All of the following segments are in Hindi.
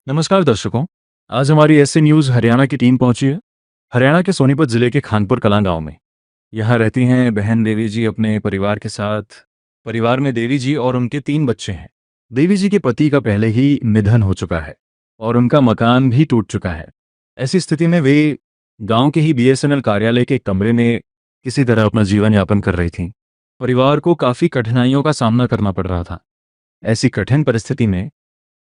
नमस्कार दर्शकों। आज हमारी ऐसे न्यूज़ हरियाणा की टीम पहुंची है हरियाणा के सोनीपत जिले के खानपुर कलां गांव में। यहाँ रहती हैं बहन देवी जी अपने परिवार के साथ। परिवार में देवी जी और उनके 3 बच्चे हैं। देवी जी के पति का पहले ही निधन हो चुका है और उनका मकान भी टूट चुका है। ऐसी स्थिति में वे गांव के ही बीएसएनएल कार्यालय के कमरे में किसी तरह अपना जीवन यापन कर रही थीं। परिवार को काफ़ी कठिनाइयों का सामना करना पड़ रहा था। ऐसी कठिन परिस्थिति में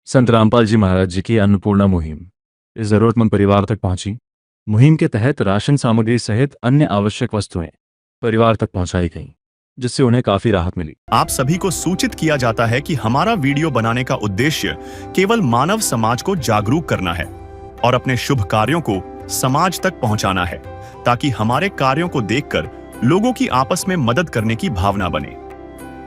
संत रामपाल जी महाराज जी की अन्नपूर्णा मुहिम इस जरूरतमंद परिवार तक पहुंची। मुहिम के तहत राशन सामग्री सहित अन्य आवश्यक वस्तुएं परिवार तक पहुंचाई गईं, जिससे उन्हें काफी राहत मिली। आप सभी को सूचित किया जाता है कि हमारा वीडियो बनाने का उद्देश्य केवल मानव समाज को जागरूक करना है और अपने शुभ कार्यों को समाज तक पहुंचाना है, ताकि हमारे कार्यों को देखकर लोगों की आपस में मदद करने की भावना बने।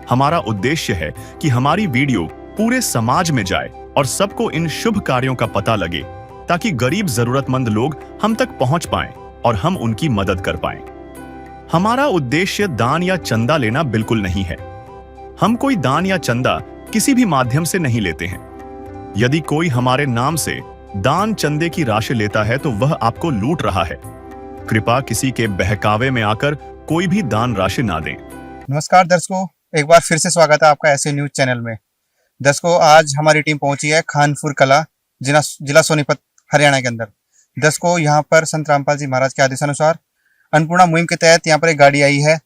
हमारा उद्देश्य है कि हमारी वीडियो पूरे समाज में जाए और सबको इन शुभ कार्यों का पता लगे, ताकि गरीब जरूरतमंद लोग हम तक पहुंच पाएं और हम उनकी मदद कर पाएं। हमारा उद्देश्य दान या चंदा लेना बिल्कुल नहीं है। हम कोई दान या चंदा किसी भी माध्यम से नहीं लेते हैं। यदि कोई हमारे नाम से दान चंदे की राशि लेता है तो वह आपको लूट रहा है। कृपया किसी के बहकावे में आकर कोई भी दान राशि ना दें। नमस्कार दर्शकों, एक बार फिर से स्वागत है आपका ऐसे न्यूज चैनल में। दर्शकों, आज हमारी टीम पहुंची है खानपुर कला, जिला सोनीपत, हरियाणा के अंदर। दर्शकों, यहाँ पर संत रामपाल जी महाराज के आदेशानुसार अन्नपूर्णा मुहिम के तहत यहाँ पर एक गाड़ी आई है,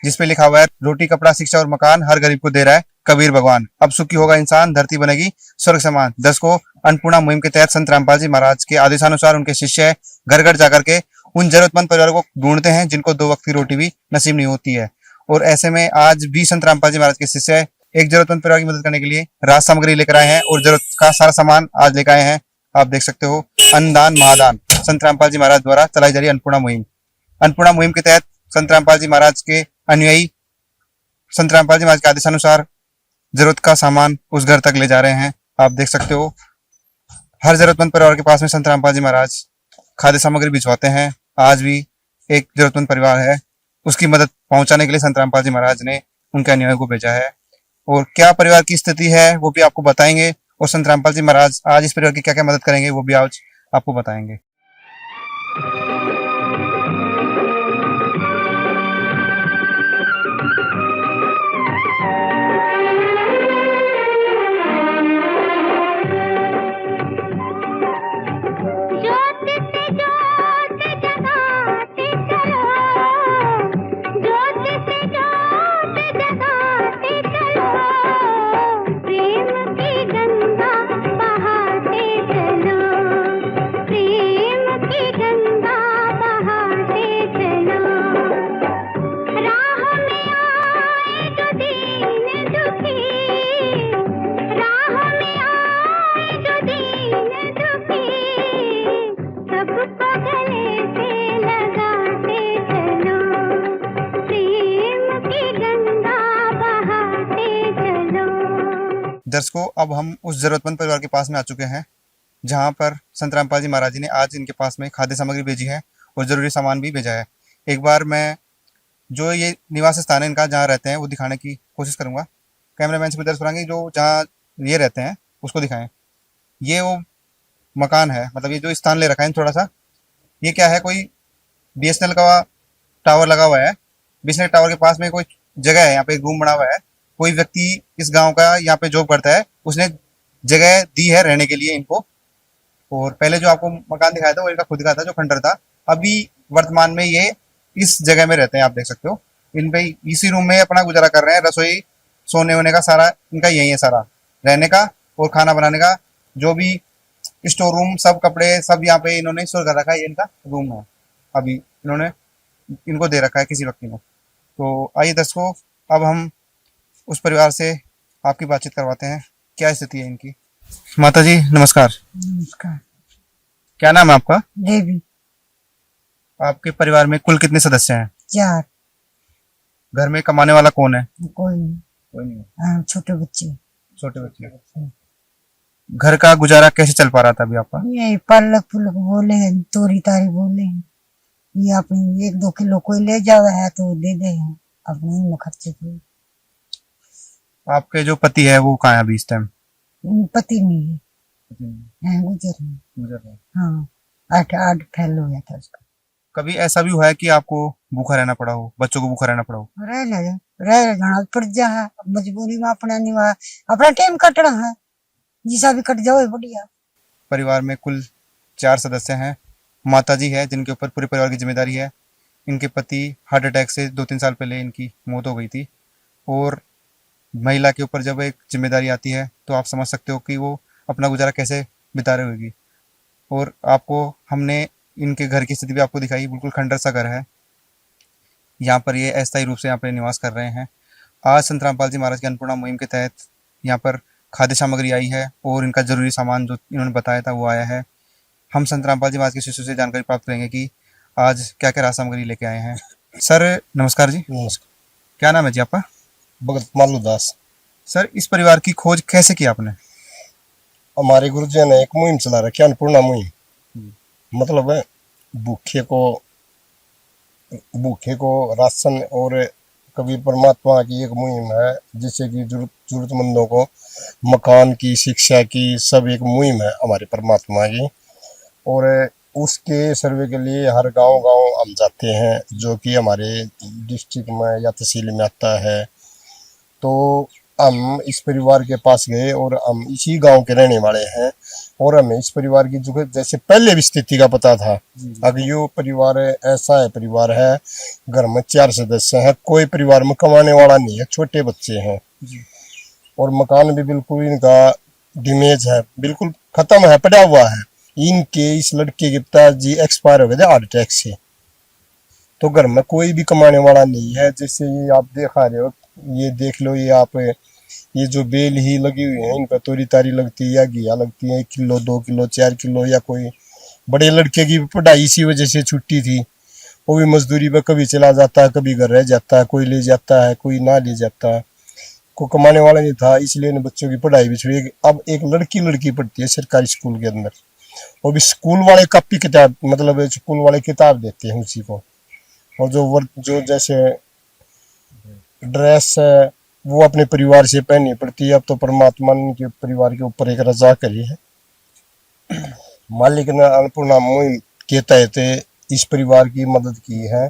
जिसपे लिखा हुआ है रोटी कपड़ा शिक्षा और मकान हर गरीब को दे रहा है कबीर भगवान। अब सुखी होगा इंसान, धरती बनेगी स्वर्ग समान। दर्शकों, अन्नपूर्णा मुहिम के तहत संत रामपाल जी महाराज के आदेशानुसार उनके शिष्य घर घर जाकर के उन जरूरतमंद परिवारों को ढूंढते हैं जिनको 2 वक्त की रोटी भी नसीब नहीं होती है। और ऐसे में आज भी संत रामपाल जी महाराज के शिष्य एक जरूरतमंद परिवार की मदद करने के लिए राज सामग्री लेकर आए हैं और जरूरत का सारा सामान आज लेकर आए हैं। आप देख सकते हो, अन्नदान महादान संत रामपाल जी महाराज द्वारा चलाई जा रही अन्नपूर्णा मुहिम। अन्नपूर्णा मुहिम के तहत संत रामपाल जी महाराज के अनुयायी संत रामपाल जी महाराज के आदेशानुसार जरूरत का सामान उस घर तक ले जा रहे हैं। आप देख सकते हो, हर जरूरतमंद परिवार के पास में संत रामपाल जी महाराज खाद्य सामग्री भिजवाते हैं। आज भी एक जरूरतमंद परिवार है, उसकी मदद पहुंचाने के लिए संत रामपाल जी महाराज ने उनके अनुयायियों को भेजा है। और क्या परिवार की स्थिति है वो भी आपको बताएंगे, और संत रामपाल जी महाराज आज इस परिवार की क्या क्या मदद करेंगे वो भी आज आपको बताएंगे। दर्शकों, अब हम उस जरूरतमंद परिवार के पास में आ चुके हैं जहां पर संत रामपाल जी महाराज जी ने आज इनके पास में खाद्य सामग्री भेजी है और जरूरी सामान भी भेजा है। एक बार मैं जो ये निवास स्थान है इनका जहाँ रहते हैं वो दिखाने की कोशिश करूंगा। कैमरामैन से भी दर्ज कराएंगे जो जहाँ ये रहते हैं उसको दिखाएं। ये वो मकान है, मतलब ये जो स्थान ले रखा है थोड़ा सा, ये क्या है, कोई बीएसएनएल का टावर लगा हुआ है। बीएसएनएल टावर के पास में कोई जगह है, यहाँ पे एक रूम बना हुआ है। कोई व्यक्ति इस गांव का यहाँ पे जॉब करता है, उसने जगह दी है रहने के लिए इनको। और पहले जो आपको मकान दिखाया था वो इनका खुद का था जो खंडर था। अभी वर्तमान में ये इस जगह में रहते हैं। आप देख सकते हो, इन पे इसी रूम में अपना गुजारा कर रहे हैं। रसोई, सोने वोने का सारा इनका यही है, सारा रहने का और खाना बनाने का, जो भी स्टोर रूम, सब कपड़े सब यहाँ पे इन्होंने स्टोर कर रखा है। ये इनका रूम है, अभी इन्होंने इनको दे रखा है किसी व्यक्ति ने। तो आइए दर्शकों, अब हम उस परिवार से आपकी बातचीत करवाते हैं, क्या स्थिति है इनकी। माता जी नमस्कार। नमस्कार। क्या नाम है आपका? देवी। आपके परिवार में कुल कितने सदस्य हैं? 4। घर में कमाने वाला कौन है? कोई नहीं। कोई नहीं। हाँ, छोटे बच्चे। छोटे बच्चे। घर का गुजारा कैसे चल पा रहा था अभी आपका? ये पलक पुलक बोले, तोरी तारी बोले, ये अपनी 1-2 किलो कोई ले जावा है तो दे दे अपने खर्चे के। आपके जो पति है वो कहाँ है अभी इस टाइम? पति नहीं है। गुजर में। गुजर गए। हाँ, 8 फैल हो गया था उसका। कभी ऐसा भी हुआ है कि आपको भूखा रहना पड़ा हो, बच्चों को भूखा रहना पड़ा हो? रह जाना पड़ जा है, मजबूरी में अपना निभा, अपना टाइम कटना है, जिसा भी कट जाओ बढ़िया। परिवार में कुल 4 सदस्य हैं। माता जी है जिनके ऊपर पूरे परिवार की जिम्मेदारी है। इनके पति हार्ट अटैक से 2-3 साल पहले इनकी मौत हो गई थी। और महिला के ऊपर जब एक जिम्मेदारी आती है तो आप समझ सकते हो कि वो अपना गुजारा कैसे बिता रही होगी। और आपको हमने इनके घर की स्थिति भी आपको दिखाई, बिल्कुल खंडर सा घर है। यहाँ पर ये अस्थायी रूप से यहाँ पर निवास कर रहे हैं। आज संत रामपाल जी महाराज की अन्नपूर्णा मुहिम के तहत यहाँ पर खाद्य सामग्री आई है और इनका जरूरी सामान जो इन्होंने बताया था वो आया है। हम संत रामपाल जी महाराज के शिष्यों से जानकारी प्राप्त करेंगे कि आज क्या क्या राज सामग्री लेके आए हैं। सर नमस्कार जी। नमस्कार। क्या नाम है जी आपका? भगत मालूदास। सर इस परिवार की खोज कैसे की आपने? हमारे गुरुजी ने एक मुहिम चला रखी, अन्नपूर्णा मुहिम। मतलब है भूखे को राशन, और कबीर परमात्मा की एक मुहिम है जिससे कि जरूरतमंदों को मकान की, शिक्षा की, सब एक मुहिम है हमारे परमात्मा की। और उसके सर्वे के लिए हर गांव हम जाते हैं, जो कि हमारे डिस्ट्रिक्ट में या तहसील में आता है। तो हम इस परिवार के पास गए और हम इसी गांव के रहने वाले हैं, और हमें इस परिवार की जो जैसे पहले भी स्थिति का पता था। अब ये परिवार ऐसा है, परिवार है घर में 4 सदस्य हैं, कोई परिवार में कमाने वाला नहीं है, छोटे बच्चे हैं। और मकान भी बिल्कुल इनका डैमेज है, बिल्कुल खत्म है, पड़ा हुआ है। इनके इस लड़के के पिताजी एक्सपायर हो गए थे हार्ट अटैक से। तो घर में कोई भी कमाने वाला नहीं है। जैसे ये आप देखा रहे हो, ये देख लो, ये आप ये जो बेल ही लगी हुई है, इन पर तोरी तारी लगती है या घिया लगती है, 1 किलो 2 किलो 4 किलो। या कोई बड़े लड़के की पढ़ाई इसी वजह से छुट्टी थी, वो भी मजदूरी पर कभी चला जाता है, कभी घर रह जाता है, कोई ले जाता है, कोई ना ले जाता है। को कमाने वाला नहीं था, इसलिए इन बच्चों की पढ़ाई भी छुड़ी। अब एक लड़की पढ़ती है सरकारी स्कूल के अंदर, वो भी स्कूल वाले कॉपी किताब, मतलब स्कूल वाले किताब देते हैं उसी को। और जो जैसे ड्रेस है वो अपने परिवार से पहननी पड़ती है। अब तो परमात्मा ने के परिवार के ऊपर एक रजा करी है। मालिक ने अन्नपूर्णा मुहिम के तहत इस परिवार की मदद की है।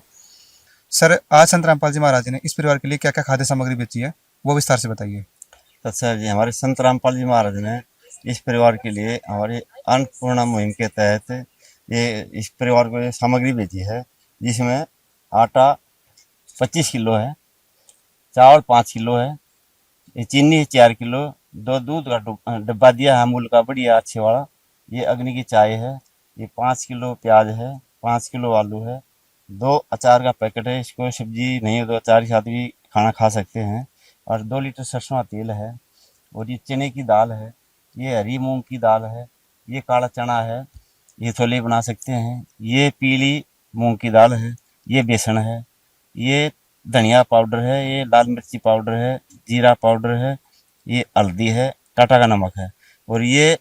सर आज संत रामपाल जी महाराज ने इस परिवार के लिए क्या क्या खाद्य सामग्री बेची है, वो विस्तार से बताइए। अच्छा जी, हमारे संत रामपाल जी महाराज ने इस परिवार के लिए हमारे अन्नपूर्णा मुहिम के तहत ये इस परिवार को ये सामग्री भेजी है, जिसमें आटा 25 किलो है, चावल 5 किलो है, ये चीनी 4 किलो, 2 दूध का डब्बा दिया है अमूल का बढ़िया अच्छे वाला, ये अग्नि की चाय है, ये 5 किलो प्याज है, 5 किलो आलू है, 2 अचार का पैकेट है, इसको सब्जी नहीं हो तो अचार के साथ भी खाना खा सकते हैं, और 2 लीटर सरसों का तेल है, और ये चने की दाल है, ये हरी मूंग की दाल है, ये काला चना है, ये छोले बना सकते हैं, ये पीली मूंग की दाल है, ये बेसन है, ये धनिया पाउडर है, ये लाल मिर्ची पाउडर है, जीरा पाउडर है, ये हल्दी है, टाटा का नमक है, और ये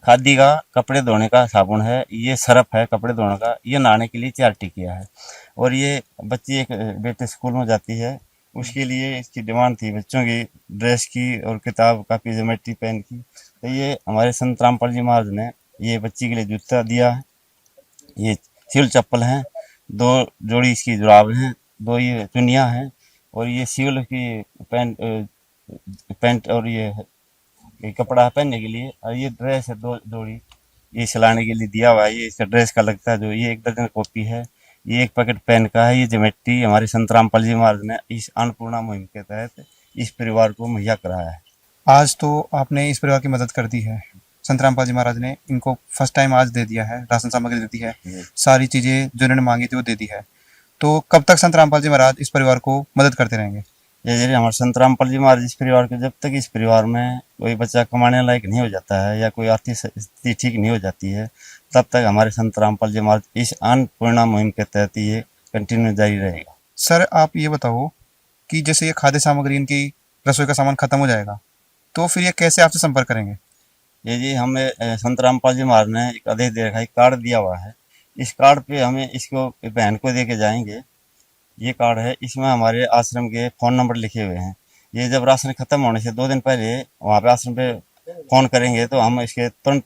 खादी का कपड़े धोने का साबुन है, ये सरफ है कपड़े धोने का, ये नहाने के लिए 4 टिकिया है। और ये बच्ची एक बेटे स्कूल में जाती है, उसके लिए इसकी डिमांड थी बच्चों की ड्रेस की और किताब कापी ज्योमेट्री पेन की। तो ये हमारे संत रामपाल जी महाराज ने ये बच्ची के लिए जूता दिया है, ये सिल चप्पल हैं, 2 जोड़ी इसकी जुराब हैं, 2 ये चुनिया हैं, और ये सिविल की पैंट और ये कपड़ा है पहनने के लिए, और ये ड्रेस है 2 जोड़ी ये सिलाने के लिए दिया हुआ है। ये इसका ड्रेस का लगता है जो, ये 1 दर्जन कॉपी है, ये 1 पैकेट पेन का है, ये ज्योमेट्री हमारे संत रामपाल जी महाराज ने इस अन्नपूर्णा मुहिम के तहत इस परिवार को मुहैया कराया है। आज तो आपने इस परिवार की मदद कर दी है, संत रामपाल जी महाराज ने इनको फर्स्ट टाइम आज दे दिया है, राशन सामग्री दे दी है, सारी चीजें जो इन्होंने मांगी थी वो दे दी है। तो कब तक संत रामपाल जी महाराज इस परिवार को मदद करते रहेंगे? ये हमारे संत रामपाल जी महाराज इस परिवार को, जब तक इस परिवार में कोई बच्चा कमाने लायक नहीं हो जाता है या कोई आर्थिक स्थिति ठीक नहीं हो जाती है, तब तक हमारे संत रामपाल जी महाराज इस अन्नपूर्णा मुहिम के तहत ये कंटिन्यू जारी रहेगा। सर आप ये बताओ कि जैसे ये खाद्य सामग्री, इनकी रसोई का सामान खत्म हो जाएगा तो फिर ये कैसे आपसे संपर्क करेंगे? ये जी हमें संत रामपाल जी महाराज ने एक आदेश दे रखा है, कार्ड दिया हुआ है, इस कार्ड पे हमें इसको बहन को दे के जाएंगे। ये कार्ड है, इसमें हमारे आश्रम के फ़ोन नंबर लिखे हुए हैं। ये जब राशन खत्म होने से 2 दिन पहले वहाँ पे आश्रम पे फ़ोन करेंगे तो हम इसके तुरंत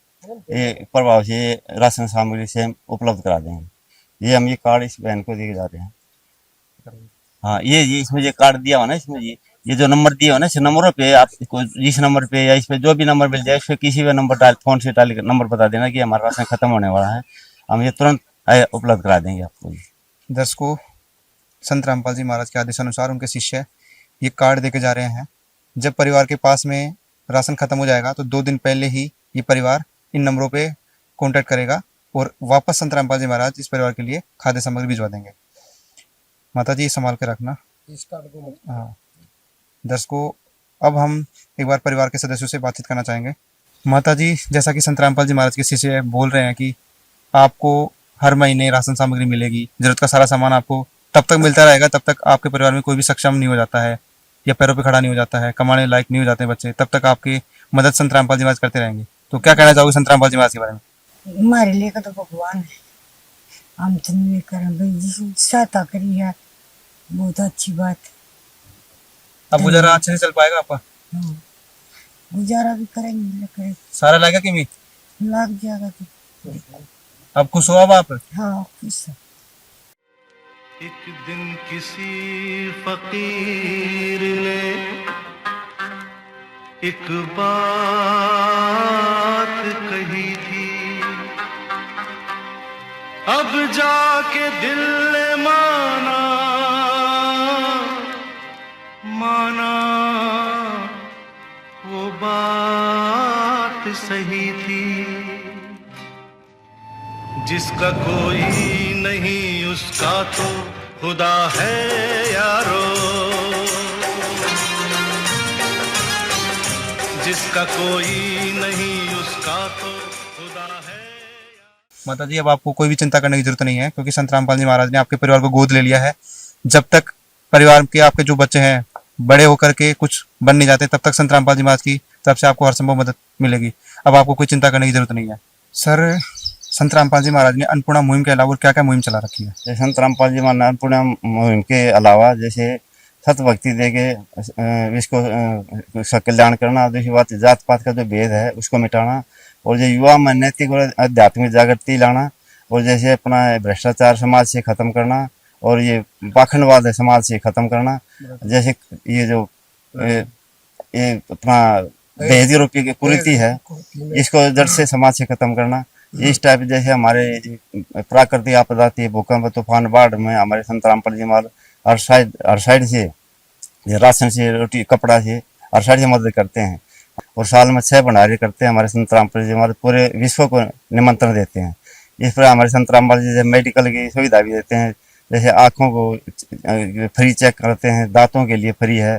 ये प्रभाव से ये राशन सामग्री से हम उपलब्ध करा देंगे। ये हम ये कार्ड इस बहन को देके जा रहे हैं। हाँ, ये इसमें ये कार्ड दिया हुआ ना, इसमें ये जो नंबर दिया हुआ ना, इस नंबरों पे आप इस नंबर पे या इस पे जो भी नंबर मिल जाए, इस पे किसी भी नंबर डाल, फोन से डाल नंबर बता देना कि हमारा राशन खत्म होने वाला है, हम ये तुरंत उपलब्ध करा देंगे आपको। दर्शकों, संत रामपाल जी महाराज के आदेशानुसार उनके शिष्य ये कार्ड देके जा रहे हैं। जब परिवार के पास में राशन खत्म हो जाएगा तो 2 दिन पहले ही ये परिवार इन नंबरों पे कांटेक्ट करेगा और वापस संत रामपाल जी महाराज इस परिवार के लिए खाद्य सामग्री भिजवा देंगे। माता जी संभाल के रखना। इस कार्ड को मत- हाँ दर्शकों, अब हम एक बार परिवार के सदस्यों से बातचीत करना चाहेंगे। माता जी, जैसा कि संत रामपाल जी महाराज के शिष्य बोल रहे हैं कि आपको हर महीने राशन सामग्री मिलेगी, जरूरत का सारा सामान आपको तब तक मिलता रहेगा तब तक आपके परिवार में कोई भी सक्षम नहीं हो जाता है या पैरों पे खड़ा नहीं हो जाता है, कमाने लायक नहीं हो जाते बच्चे, तब तक आपकी मदद संत रामपाल जी महाराज करते रहेंगे। तो क्या कहना चाहोगे संत रामपाल जी महाराज के बारे में? हमारे लिए का तो भगवान है, हम तो नहीं करें भाई, जिसने सहायता करी है बहुत अच्छी बात है। अब गुजारा अच्छे से चल पाएगा आपका? हाँ, गुजारा भी करेंगे, लेकिन सारा लागेगा कि नहीं? लग जाएगा तो अब खुश हो अब आप? हाँ खुश है। एक दिन किसी फकीर ने एक बात कही थी, अब जाके दिल ने माना वो बात सही थी। जिसका कोई नहीं उसका तो खुदा है यारो, जिसका कोई नहीं उसका तो खुदा है। माता जी, अब आपको कोई भी चिंता करने की जरूरत नहीं है, क्योंकि संत रामपाल जी महाराज ने आपके परिवार को गोद ले लिया है। जब तक परिवार के आपके जो बच्चे हैं बड़े होकर के कुछ बन नहीं जाते, तब तक संत रामपाल जी महाराज की तरफ से आपको हर संभव मदद मिलेगी। अब आपको कोई चिंता करने की जरूरत नहीं है। सर, संत रामपाल जी महाराज ने अन्नपूर्णा मुहिम के अलावा क्या क्या मुहिम चला रखी है? जैसे संत रामपाल जी महाराज ने अन्नपूर्णा मुहिम के अलावा जैसे सत भक्ति दे के इसको उसका कल्याण करना, दूसरी बात जात पात का जो भेद है उसको मिटाना, और जो युवा में नैतिक और आध्यात्मिक जागृति लाना, और जैसे अपना भ्रष्टाचार समाज से खत्म करना, और ये पाखंडवाद है समाज से खत्म करना, जैसे ये जो ये अपना दहेज रूपी की कुरीति है इसको जड़ से समाज से खत्म करना। इस टाइप जैसे हमारे प्राकृतिक आपदा थी, भूकंप, तूफान, बाढ़ में हमारे संत रामपाल जी महाराज हर साइड से राशन से, रोटी कपड़ा से हर साइड से मदद करते हैं, और साल में 6 भंडारे करते हैं। हमारे संत रामपाल जी महाराज पूरे विश्व को निमंत्रण देते हैं। इस पर हमारे संत रामपाल जी मेडिकल की सुविधा भी देते हैं, जैसे आँखों को फ्री चेक करते हैं, दांतों के लिए फ्री है,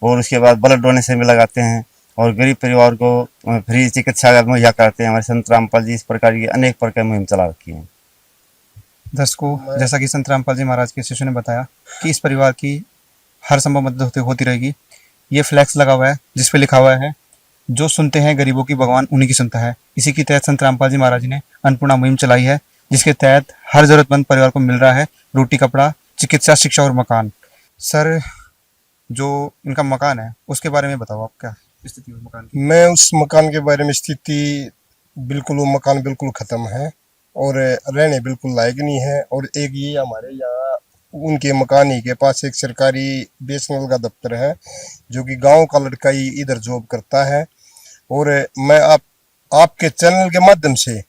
और उसके बाद ब्लड डोनेशन भी लगाते हैं, और गरीब परिवार को फ्री चिकित्सा मुहैया कराते हैं। हमारे संत रामपाल जी इस प्रकार की अनेक प्रकार मुहिम चला रखी है। दर्शकों, जैसा कि संत रामपाल जी महाराज के शिष्य ने बताया कि इस परिवार की हर संभव मदद होती रहेगी। ये फ्लैक्स लगा हुआ है जिस पे लिखा हुआ है, जो सुनते हैं गरीबों की भगवान उन्हीं की सुनता है। इसी के तहत संत रामपाल जी महाराज ने अन्नपूर्णा मुहिम चलाई है, जिसके तहत हर जरूरतमंद परिवार को मिल रहा है रोटी, कपड़ा, चिकित्सा, शिक्षा और मकान। सर, जो इनका मकान है उसके बारे में बताओ, आप क्या स्थिति है मकान की? मैं उस मकान के बारे में स्थिति बिल्कुल, वो मकान बिल्कुल ख़त्म है और रहने बिल्कुल लायक नहीं है। और एक ये हमारे यहाँ उनके मकान ही के पास एक सरकारी बीएसएनएल का दफ्तर है, जो कि गांव का लड़का ही इधर जॉब करता है। और मैं आपके चैनल के माध्यम से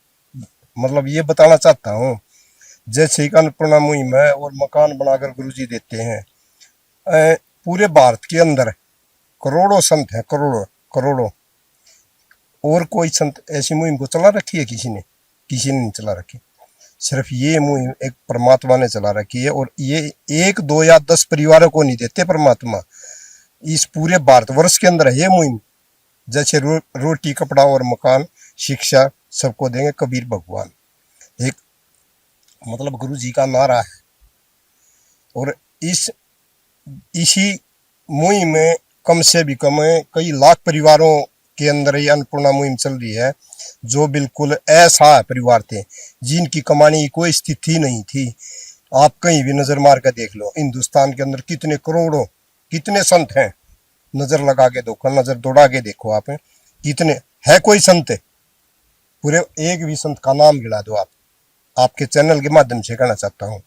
मतलब ये बताना चाहता हूँ, जैसे ही अन्नपूर्णा मुहिम है और मकान बनाकर गुरुजी देते हैं, पूरे भारत के अंदर करोड़ों संत हैं, करोड़ों, और कोई संत ऐसी मुहिम को चला रखी है? किसी ने नहीं चला रखी। सिर्फ ये मुहिम एक परमात्मा ने चला रखी है, और ये 1, 2 या 10 परिवारों को नहीं देते परमात्मा, इस पूरे भारतवर्ष के अंदर है ये मुहिम। जैसे रोटी, कपड़ा और मकान, शिक्षा सबको देंगे कबीर भगवान, एक मतलब गुरु जी का नारा है। और इसी मुहिम में कम से भी कम कई लाख परिवारों के अंदर ये अन्नपूर्णा मुहिम चल रही है, जो बिल्कुल ऐसा परिवार थे जिनकी कमाने की कोई स्थिति नहीं थी। आप कहीं भी नजर मार कर देख लो, हिंदुस्तान के अंदर कितने करोड़ों, कितने संत हैं, नजर लगा के देखो, नजर दौड़ा के देखो आप, कितने है कोई संत पूरे एक भी संत का नाम गिना दो आप, आपके चैनल के माध्यम से कहना चाहता हूँ।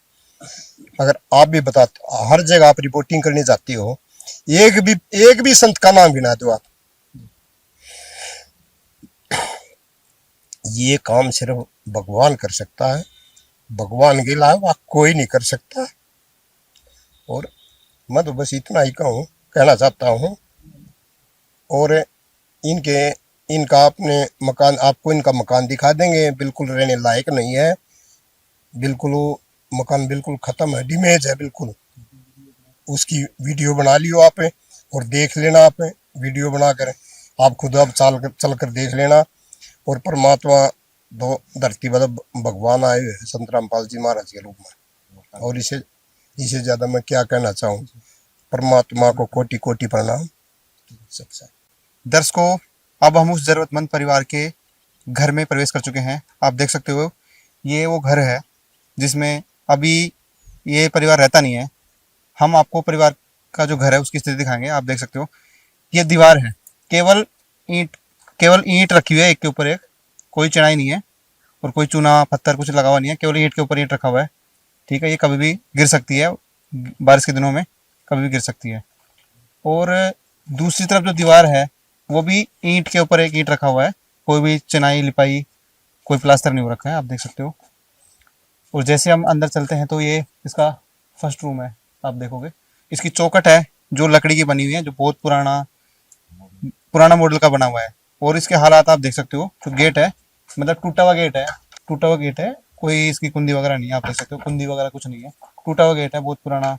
अगर आप भी बताते, हर जगह आप रिपोर्टिंग करनी चाहती हो, एक भी संत का नाम गिना दो आप। ये काम सिर्फ भगवान कर सकता है, भगवान के अलावा कोई नहीं कर सकता। और मैं तो बस इतना ही कहना चाहता हूँ। और इनका अपने मकान, आपको इनका मकान दिखा देंगे, बिल्कुल रहने लायक नहीं है, बिल्कुल वो मकान बिल्कुल खत्म है, डैमेज है बिल्कुल। उसकी वीडियो बना लियो आप और देख लेना, आप वीडियो बनाकर आप खुद अब चल कर देख लेना। और परमात्मा दो धरती पर भगवान आए हुए संत रामपाल जी महाराज के रूप में, और इसे ज्यादा मैं क्या कहना चाहूँ। परमात्मा को कोटि कोटि प्रणाम। दर्शकों, अब हम उस जरूरतमंद परिवार के घर में प्रवेश कर चुके हैं। आप देख सकते हो ये वो घर है जिसमें अभी ये परिवार रहता नहीं है। हम आपको परिवार का जो घर है उसकी स्थिति दिखाएंगे। आप देख सकते हो ये दीवार है, केवल ईंट रखी हुई है एक के ऊपर एक, कोई चिनाई नहीं है और कोई चूना पत्थर कुछ लगा हुआ नहीं है, केवल ईंट के ऊपर ईंट रखा हुआ है। ठीक है, ये कभी भी गिर सकती है, बारिश के दिनों में कभी भी गिर सकती है। और दूसरी तरफ जो दीवार है वो भी ईंट के ऊपर एक ईंट रखा हुआ है, कोई भी चिनाई लिपाई कोई प्लास्टर नहीं हो रखा है, आप देख सकते हो। और जैसे हम अंदर चलते हैं तो ये इसका फर्स्ट रूम है। आप देखोगे इसकी चौखट है जो लकड़ी की बनी हुई है, जो बहुत पुराना मॉडल का बना हुआ है। और इसके हालात आप देख सकते हो, जो गेट है मतलब टूटा हुआ गेट है, कोई इसकी कुंडी वगैरह नहीं है। आप देख सकते हो कुंडी वगैरह कुछ नहीं है, टूटा हुआ गेट है, बहुत पुराना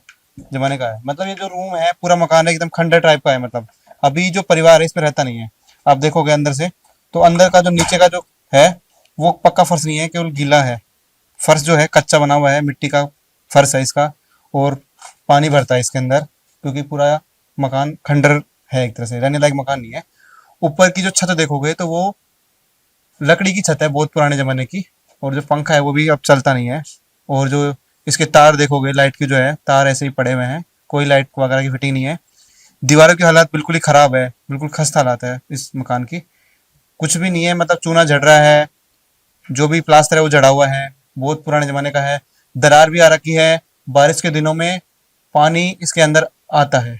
जमाने का है। मतलब ये जो रूम है पूरा मकान है एकदम खंडर टाइप का है। मतलब अभी जो परिवार है इसमें रहता नहीं है। आप देखोगे अंदर से तो अंदर का जो नीचे का जो है वो पक्का फर्श नहीं है, केवल गीला है। फर्श जो है कच्चा बना हुआ है, मिट्टी का फर्श है इसका, और पानी भरता है इसके अंदर क्योंकि पूरा मकान खंडर है, एक तरह से रहने लायक मकान नहीं है। ऊपर की जो छत देखोगे तो वो लकड़ी की छत है, बहुत पुराने जमाने की, और जो पंखा है वो भी अब चलता नहीं है। और जो इसके तार देखोगे, लाइट की जो है तार ऐसे ही पड़े हुए हैं, कोई लाइट वगैरह की फिटिंग नहीं है। दीवारों की हालात बिल्कुल ही खराब है, बिल्कुल खस्ता हालात है इस मकान की, कुछ भी नहीं है। मतलब चूना झड़ रहा है, जो भी प्लास्टर है वो झड़ा हुआ है, बहुत पुराने जमाने का है। दरार भी आ रखी है, बारिश के दिनों में पानी इसके अंदर आता है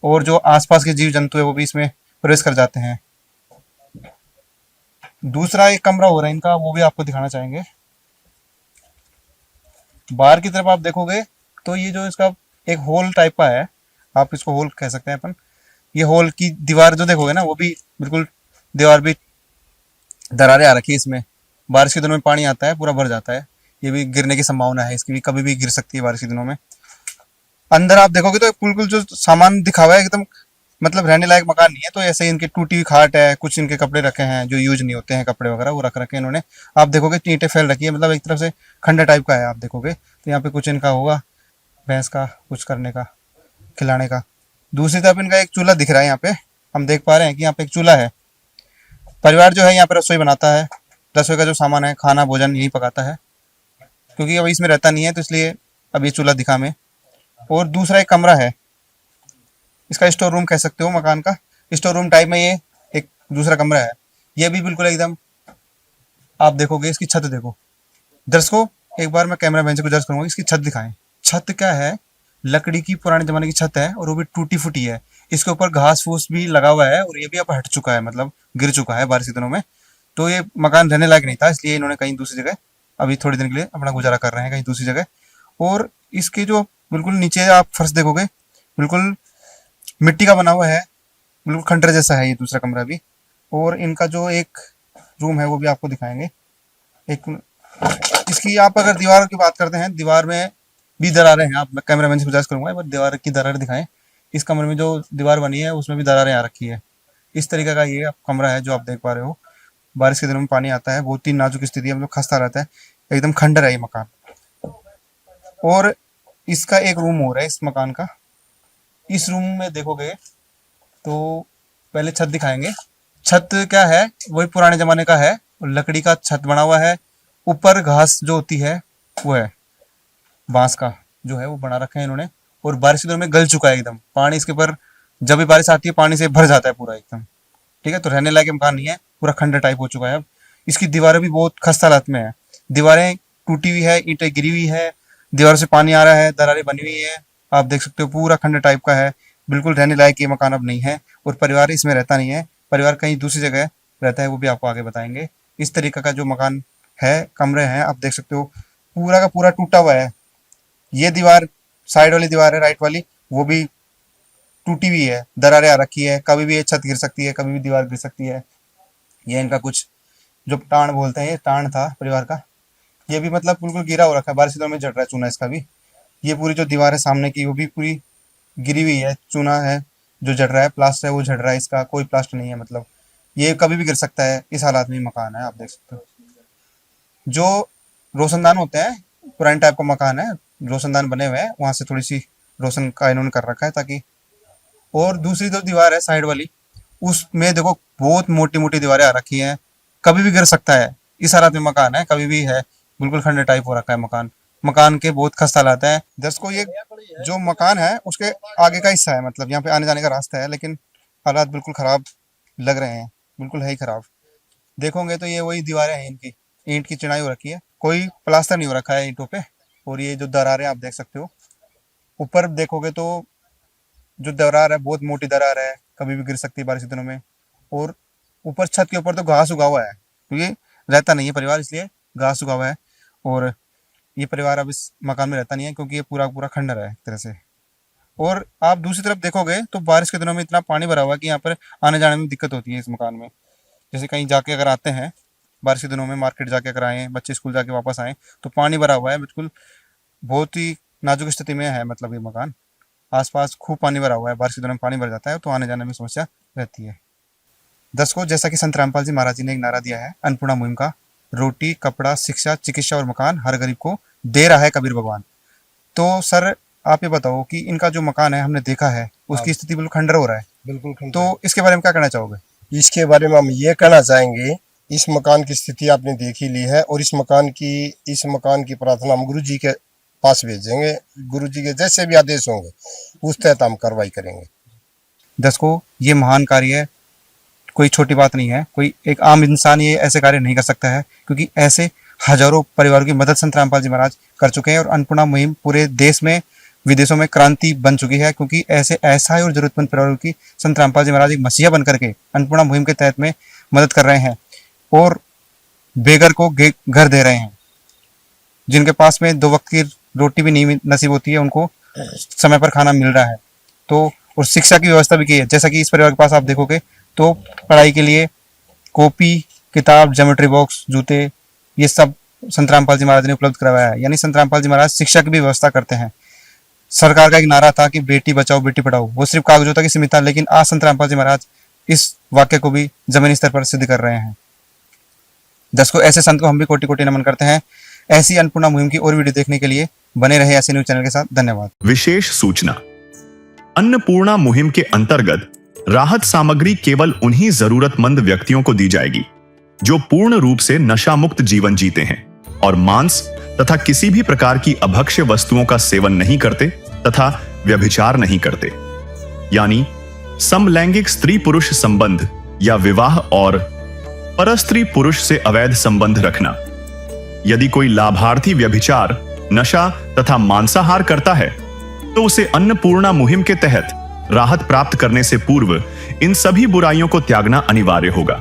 और जो आसपास के जीव जंतु है वो भी इसमें प्रवेश कर जाते हैं। दूसरा एक कमरा हो रहा है इनका, वो भी आपको दिखाना चाहेंगे। बाहर की तरफ आप देखोगे तो ये जो इसका एक होल टाइप का है, आप इसको होल कह सकते हैं अपन। ये होल की दीवार जो देखोगे ना वो भी बिल्कुल दीवार भी दरारें आ रखी है इसमें। बारिश के दिनों में पानी आता है, पूरा भर जाता है, ये भी गिरने की संभावना है इसकी भी, कभी भी गिर सकती है बारिश के दिनों में। अंदर आप देखोगे तो बिल्कुल जो सामान दिखा हुआ है एकदम मतलब रहने लायक मकान नहीं है। तो ऐसे ही इनकी टूटी हुई खाट है, कुछ इनके कपड़े रखे हैं जो यूज नहीं होते हैं, कपड़े वगैरह वो रख रखे हैं इन्होंने। आप देखोगे ईंटें फैल रखी है, मतलब एक तरफ से खंडर टाइप का है। आप देखोगे तो यहाँ पे कुछ इनका होगा भैंस का कुछ करने का, खिलाने का। दूसरी तरफ इनका एक चूल्हा दिख रहा है, यहाँ पे हम देख पा रहे हैं कि यहाँ पे एक चूल्हा है। परिवार जो है यहाँ पे रसोई बनाता है, रसोई का जो सामान है खाना भोजन यही पकाता है, क्योंकि अभी इसमें रहता नहीं है तो इसलिए अब ये चूल्हा दिखा में। और दूसरा एक कमरा है, इसका स्टोर रूम कह सकते हो, मकान का स्टोर रूम टाइप में ये एक दूसरा कमरा है। ये भी बिल्कुल एकदम आप देखोगे, इसकी छत देखो। दर्शकों एक बार मैं कैमरा मैन से गुजारिश करूंगा इसकी छत दिखाएं। छत क्या है, लकड़ी की पुराने जमाने की छत है और वो भी टूटी फूटी है। इसके ऊपर घास फूस भी लगा हुआ है और ये भी अब हट चुका है, मतलब गिर चुका है बारिश के दिनों में। तो ये मकान रहने लायक नहीं था, इसलिए इन्होंने कहीं दूसरी जगह अभी थोड़ी दिन के लिए अपना गुजारा कर रहे हैं कहीं दूसरी जगह। और इसके जो बिल्कुल नीचे आप फर्श देखोगे बिल्कुल मिट्टी का बना हुआ है, बिल्कुल खंडर जैसा है ये दूसरा कमरा भी। और इनका जो एक रूम है वो भी आपको दिखाएंगे। एक इसकी आप अगर दीवार की बात करते हैं, दीवार में भी दरारें हैं। आप मैं कैमरामैन से गुजारिश करूंगा एक बार दीवार की दरारें दिखाएं। इस कमरे में जो दीवार बनी है उसमें भी दरारें आ रखी है। इस तरीके का ये कमरा है जो आप देख पा रहे हो। बारिश के दिनों में पानी आता है, बहुत ही नाजुक स्थिति है, मतलब खस्ता रहता है, एकदम खंडर है ये मकान। और इसका एक रूम हो रहा है इस मकान का। इस रूम में देखोगे तो पहले छत दिखाएंगे। छत क्या है, वही पुराने जमाने का है, लकड़ी का छत बना हुआ है। ऊपर घास जो होती है वो है बांस का जो है वो बना रखा है इन्होंने। और बारिश के दिनों में गल चुका है एकदम, पानी इसके ऊपर जब भी बारिश आती है पानी से भर जाता है पूरा एकदम। ठीक है। तो रहने लायक मकान नहीं है, पूरा खंडर टाइप हो चुका है। अब इसकी दीवारें भी बहुत खस्ता हालत में है, दीवारें टूटी हुई है, ईंटें गिरी हुई है, दीवार से पानी आ रहा है, दरारें बनी हुई है, आप देख सकते हो पूरा खंडर टाइप का है। बिल्कुल रहने लायक ये मकान अब नहीं है, और परिवार इसमें रहता नहीं है, परिवार कहीं दूसरी जगह रहता है, वो भी आपको आगे बताएंगे। इस तरीके का जो मकान है, कमरे हैं, आप देख सकते हो पूरा का पूरा टूटा हुआ है। ये दीवार, साइड वाली दीवार है राइट वाली, वो भी टूटी हुई है, दरारें आ रखी है, कभी भी ये छत गिर सकती है, कभी भी दीवार गिर सकती है। ये इनका कुछ जो टाण बोलते हैं, ये टाण था परिवार का, ये भी मतलब बिल्कुल गिरा हो रखा है, बारिश के दौरान में झड़ रहा है चूना इसका भी। ये पूरी जो दीवार है सामने की, वो भी पूरी गिरी हुई है, चूना है जो झड़ रहा है, प्लास्टर है वो झड़ रहा है, इसका कोई प्लास्टर नहीं है, मतलब ये कभी भी गिर सकता है। इस हालात में मकान है, आप देख सकते हो। जो रोशनदान होते हैं, पुराने टाइप का मकान है, रोशनदान बने हुए हैं, वहां से थोड़ी सी रोशन का इन्होंने कर रखा है ताकि। और दूसरी जो दीवार है साइड वाली, उसमें देखो बहुत मोटी मोटी दीवारें आ रखी हैं, कभी भी गिर सकता है। इस हालत में मकान है, कभी भी है, बिल्कुल खंडर टाइप हो रखा है मकान। मकान के बहुत खस्ता हालात है। दर्शकों, ये जो मकान है उसके आगे का हिस्सा है, मतलब यहाँ पे आने जाने का रास्ता है, लेकिन हालात बिल्कुल खराब लग रहे हैं, बिल्कुल है ही खराब। देखोगे तो ये वही दीवारें हैं, इनकी ईंट की चिनाई हो रखी है, कोई प्लास्टर नहीं हो रखा है ईंटों पे। और ये जो दरारें आप देख सकते हो, ऊपर देखोगे तो जो दरार है बहुत मोटी दरार है, कभी भी गिर सकती है बारिश के दिनों में। और ऊपर छत के ऊपर तो घास उगा हुआ है, क्योंकि रहता नहीं है परिवार, इसलिए घास उगा हुआ है। और ये परिवार अब इस मकान में रहता नहीं है, क्योंकि ये पूरा पूरा खंडर है एक तरह से। और आप दूसरी तरफ देखोगे तो बारिश के दिनों में इतना पानी भरा हुआ है कि यहाँ पर आने जाने में दिक्कत होती है इस मकान में। जैसे कहीं जाके अगर आते हैं बारिश के दिनों में, मार्केट जाके अगर आए, बच्चे स्कूल जाके वापस आए, तो पानी भरा हुआ है, बिल्कुल बहुत ही नाजुक स्थिति में है, मतलब ये मकान। आसपास खूब पानी भरा हुआ है, बारिश के दिनों में पानी भर जाता है, तो आने जाने में समस्या रहती है। दर्शकों, जैसा कि संत रामपाल जी महाराज जी ने एक नारा दिया है अन्नपूर्णा मुहिम का, रोटी, कपड़ा, शिक्षा, चिकित्सा और मकान हर गरीब को दे रहा है कबीर भगवान। तो सर आप ये बताओ कि इनका जो मकान है, हमने देखा है उसकी स्थिति बिल्कुल खंडर हो रहा है, बिल्कुल खंडर। तो इसके बारे में क्या कहना चाहोगे? इसके बारे में हम ये कहना चाहेंगे, इस मकान की स्थिति आपने देख ही ली है, और इस मकान की प्रार्थना हम गुरु जी के पास भेजेंगे। गुरु जी के जैसे भी आदेश होंगे उस तहत हम कार्रवाई करेंगे। दर्शकों, ये महान कार्य है, कोई छोटी बात नहीं है, कोई एक आम इंसान ये ऐसे कार्य नहीं कर सकता है, क्योंकि ऐसे हजारों परिवारों की मदद संत रामपाल जी महाराज कर चुके हैं। और अन्नपूर्णा मुहिम पूरे देश में, विदेशों में क्रांति बन चुकी है, क्योंकि ऐसे असहाय और जरूरतमंद परिवारों की संत रामपाल जी महाराज एक मसीहा बन करके अन्नपूर्णा मुहिम के तहत में मदद कर रहे हैं, और बेघर को घर दे रहे हैं। जिनके पास में 2 वक्त की रोटी भी नहीं नसीब होती है, उनको समय पर खाना मिल रहा है। तो और शिक्षा की व्यवस्था भी की है, जैसा कि इस परिवार के पास आप देखोगे तो पढ़ाई के लिए कॉपी, किताब, ज्योमेट्री बॉक्स, जूते, ये सब संत रामपाल जी महाराज ने उपलब्ध करवाया है। यानी संत रामपाल जी महाराज शिक्षा की भी व्यवस्था करते हैं। सरकार का एक नारा था कि बेटी बचाओ बेटी पढ़ाओ, वो सिर्फ कागजों तक ही सीमित था, लेकिन आज संत रामपाल जी महाराज इस वाक्य को भी जमीनी स्तर पर सिद्ध कर रहे हैं। दर्शकों, ऐसे संत को हम भी कोटि कोटि नमन करते हैं। ऐसी अन्नपूर्णा मुहिम की और वीडियो देखने के लिए बने रहे ऐसे न्यूज चैनल के साथ। धन्यवाद। विशेष सूचना, अन्नपूर्णा मुहिम के अंतर्गत राहत सामग्री केवल उन्हीं जरूरतमंद व्यक्तियों को दी जाएगी जो पूर्ण रूप से नशा मुक्त जीवन जीते हैं और मांस तथा किसी भी प्रकार की अभक्ष्य वस्तुओं का सेवन नहीं करते तथा व्यभिचार नहीं करते, यानी समलैंगिक स्त्री पुरुष संबंध या विवाह और परस्त्री पुरुष से अवैध संबंध रखना। यदि कोई लाभार्थी व्यभिचार, नशा तथा मांसाहार करता है तो उसे अन्नपूर्णा मुहिम के तहत राहत प्राप्त करने से पूर्व इन सभी बुराइयों को त्यागना अनिवार्य होगा।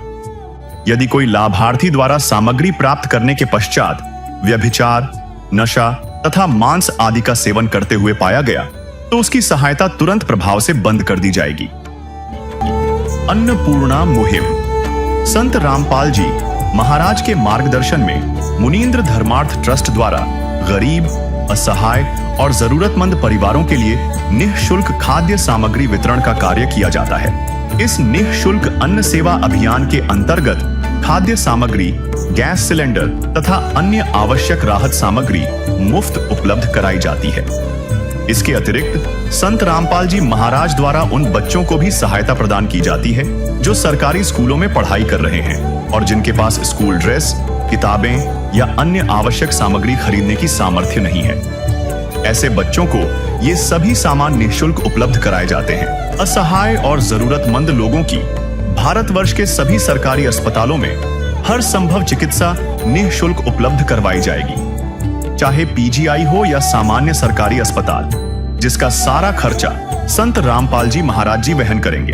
यदि कोई लाभार्थी द्वारा सामग्री प्राप्त करने के पश्चात व्यभिचार, नशा तथा मांस आदि का सेवन करते हुए पाया गया तो उसकी सहायता तुरंत प्रभाव से बंद कर दी जाएगी। अन्नपूर्णा मुहिम संत रामपाल जी महाराज के मार्गदर्शन में मुनीन्द्र धर्मार्थ ट्रस्ट द्वारा गरीब, असहाय और जरूरतमंद परिवारों के लिए निःशुल्क खाद्य सामग्री वितरण का कार्य किया जाता है। इस निःशुल्क अन्न सेवा अभियान के अंतर्गत खाद्य सामग्री, गैस सिलेंडर तथा अन्य आवश्यक राहत सामग्री मुफ्त उपलब्ध कराई जाती है। इसके अतिरिक्त संत रामपाल जी महाराज द्वारा उन बच्चों को भी सहायता प्रदान की जाती है जो सरकारी स्कूलों में पढ़ाई कर रहे हैं और जिनके पास स्कूल ड्रेस, किताबें या अन्य आवश्यक सामग्री खरीदने की सामर्थ्य नहीं है। ऐसे बच्चों को ये सभी सामान निःशुल्क उपलब्ध कराए जाते हैं। असहाय और जरूरतमंद लोगों की भारतवर्ष के सभी सरकारी अस्पतालों में हर संभव चिकित्सा निःशुल्क उपलब्ध करवाई जाएगी, चाहे पीजीआई हो या सामान्य सरकारी अस्पताल, जिसका सारा खर्चा संत रामपाल जी महाराज जी वहन करेंगे।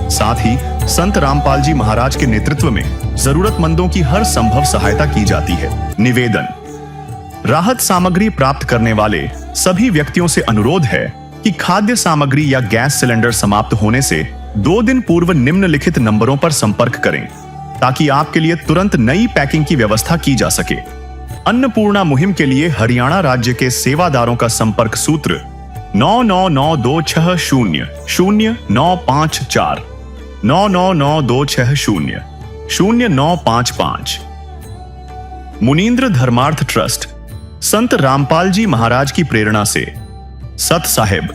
साथ ही संत रामपाल जी महाराज के नेतृत्व में जरूरतमंदों की हर संभव सहायता की जाती है। निवेदन: राहत सामग्री प्राप्त करने वाले सभी व्यक्तियों से अनुरोध है कि खाद्य सामग्री या गैस सिलेंडर समाप्त होने से 2 दिन पूर्व निम्नलिखित नंबरों पर संपर्क करें, ताकि आपके लिए तुरंत नई पैकिंग की व्यवस्था की जा सके। अन्नपूर्णा मुहिम के लिए हरियाणा राज्य के सेवादारों का संपर्क सूत्र 9992600954 9992600955। मुनींद्र धर्मार्थ ट्रस्ट संत रामपाल जी महाराज की प्रेरणा से सत साहिब